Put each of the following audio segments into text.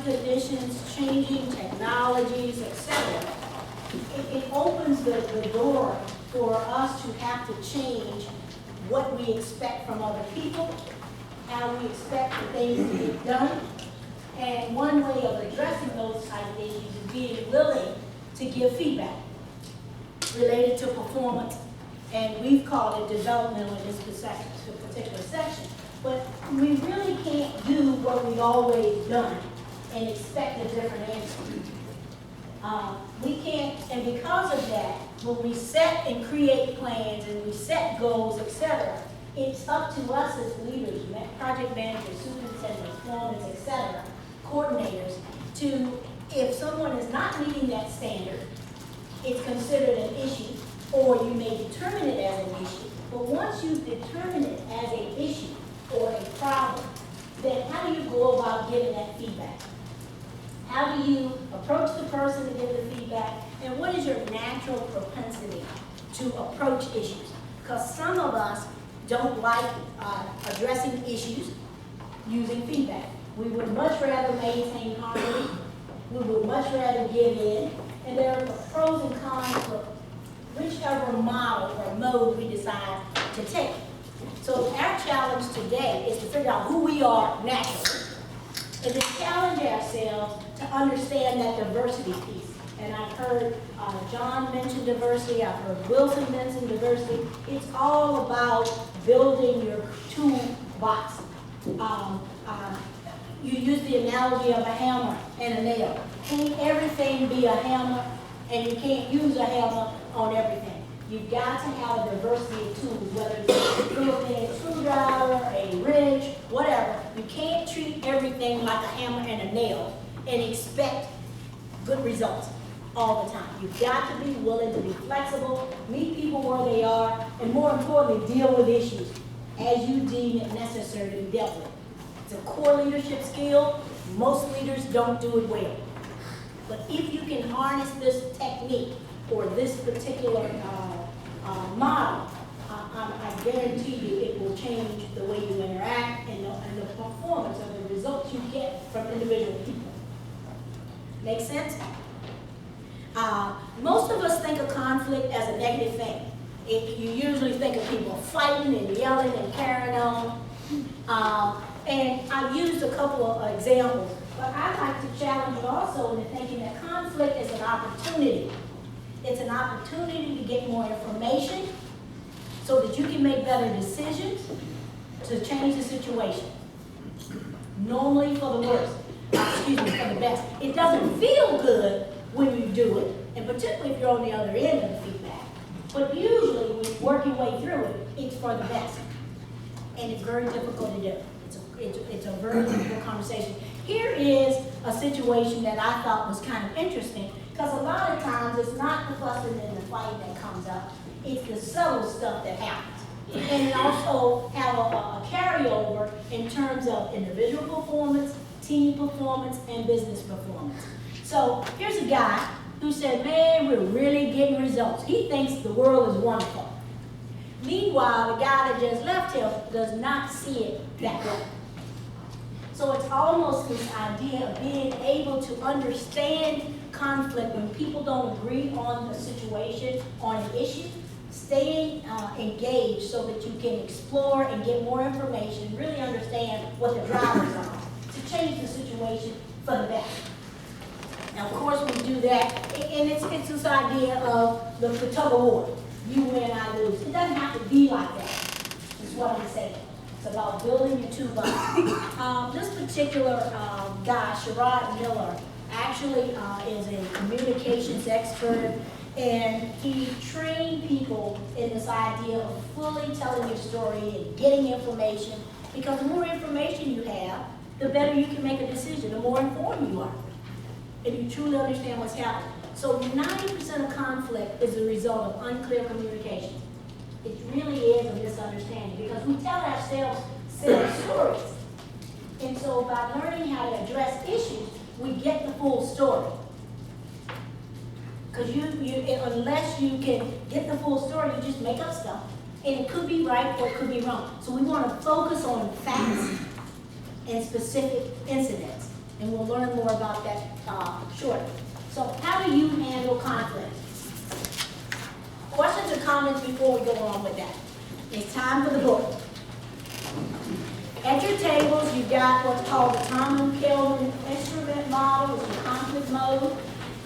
conditions, changing technologies, etc., it opens the door for us to have to change what we expect from other people, how we expect the things to get done. And one way of addressing those type of issues is being willing to give feedback related to performance. And we've called it developmental in this particular section. But we really can't do what we've always done and expect a different answer. We can't, and because of that, when we set and create plans and we set goals, etc., it's up to us as leaders, project managers, superintendents, foremen, etc., coordinators, to, if someone is not meeting that standard, it's considered an issue, or you may determine it as an issue. But once you determine it as an issue or a problem, then how do you go about giving that feedback? How do you approach the person to give the feedback? And what is your natural propensity to approach issues? Because some of us don't like addressing issues using feedback. We would much rather maintain harmony. We would much rather give in. And there are pros and cons for whichever model or mode we decide to take. So our challenge today is to figure out who we are naturally and to challenge ourselves to understand that diversity piece. And I've heard John mention diversity, I've heard Wilson mention diversity. It's all about building your toolbox. You use the analogy of a hammer and a nail. Can't everything be a hammer, and you can't use a hammer on everything. You've got to have a diversity of tools, whether it's a built-in screwdriver, a wrench, whatever. You can't treat everything like a hammer and a nail and expect good results all the time. You've got to be willing to be flexible, meet people where they are, and more importantly, deal with issues as you deem it necessary to be dealt with. It's a core leadership skill. Most leaders don't do it well. But if you can harness this technique or this particular model, I guarantee you it will change the way you interact and the performance of the results you get from individual people. Make sense? Most of us think of conflict as a negative thing. You usually think of people fighting and yelling and carrying on. And I've used a couple of examples, but I'd like to challenge you also into thinking that conflict is an opportunity. It's an opportunity to get more information so that you can make better decisions to change the situation. Normally for the worst, for the best. It doesn't feel good when you do it, and particularly if you're on the other end of the feedback. But usually when you work your way through it, it's for the best. And it's very difficult to do. It's a very difficult conversation. Here is a situation that I thought was kind of interesting, because a lot of times it's not the fussing and the fighting that comes up, it's the subtle stuff that happens. And it also have a carryover in terms of individual performance, team performance, and business performance. So here's a guy who said, man, we're really getting results. He thinks the world is wonderful. Meanwhile, the guy that just left him does not see it that way. So it's almost this idea of being able to understand conflict when people don't agree on a situation, on an issue, staying engaged so that you can explore and get more information, really understand what the drivers are to change the situation for the better. Now, of course, we do that, and it's this idea of the tug of war. You win, I lose. It doesn't have to be like that, is what I'm saying. It's about building your toolbox. This particular guy, Sherrod Miller, actually is a communications expert, and he trained people in this idea of fully telling your story and getting information, because the more information you have, the better you can make a decision, the more informed you are, and you truly understand what's happening. So 90% of conflict is the result of unclear communication. It really is a misunderstanding, because we tell ourselves stories. And so by learning how to address issues, we get the full story. Because unless you can get the full story, you just make up stuff. And it could be right or it could be wrong. So we want to focus on facts and specific incidents. And we'll learn more about that shortly. So how do you handle conflict? Questions or comments before we go on with that? It's time for the book. At your tables, you've got what's called the Tom Kelvin instrument model, which is conflict mode.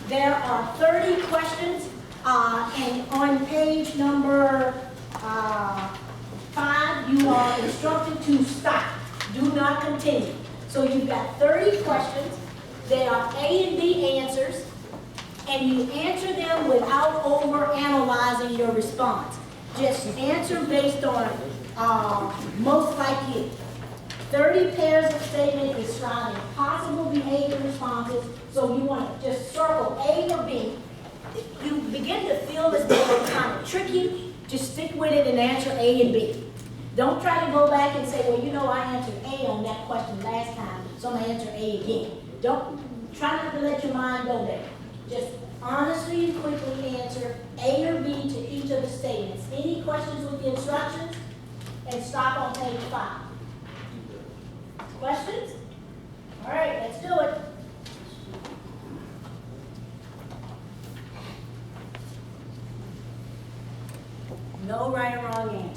There are 30 questions, and on page number 5, you are instructed to stop. Do not continue. So you've got 30 questions. They are A and B answers, and you answer them without over-analyzing your response. Just answer based on most likely. 30 pairs of statements describing possible behavior responses. So you want to just circle A or B. You begin to feel as though it's kind of tricky. Just stick with it and answer A and B. Don't try to go back and say, well, you know, I answered A on that question last time, so I'm going to answer A again. Try not to let your mind go there. Just honestly and quickly answer A or B to each of the statements. Any questions with the instructions? And stop on page 5. Questions? All right, let's do it. No right or wrong answer.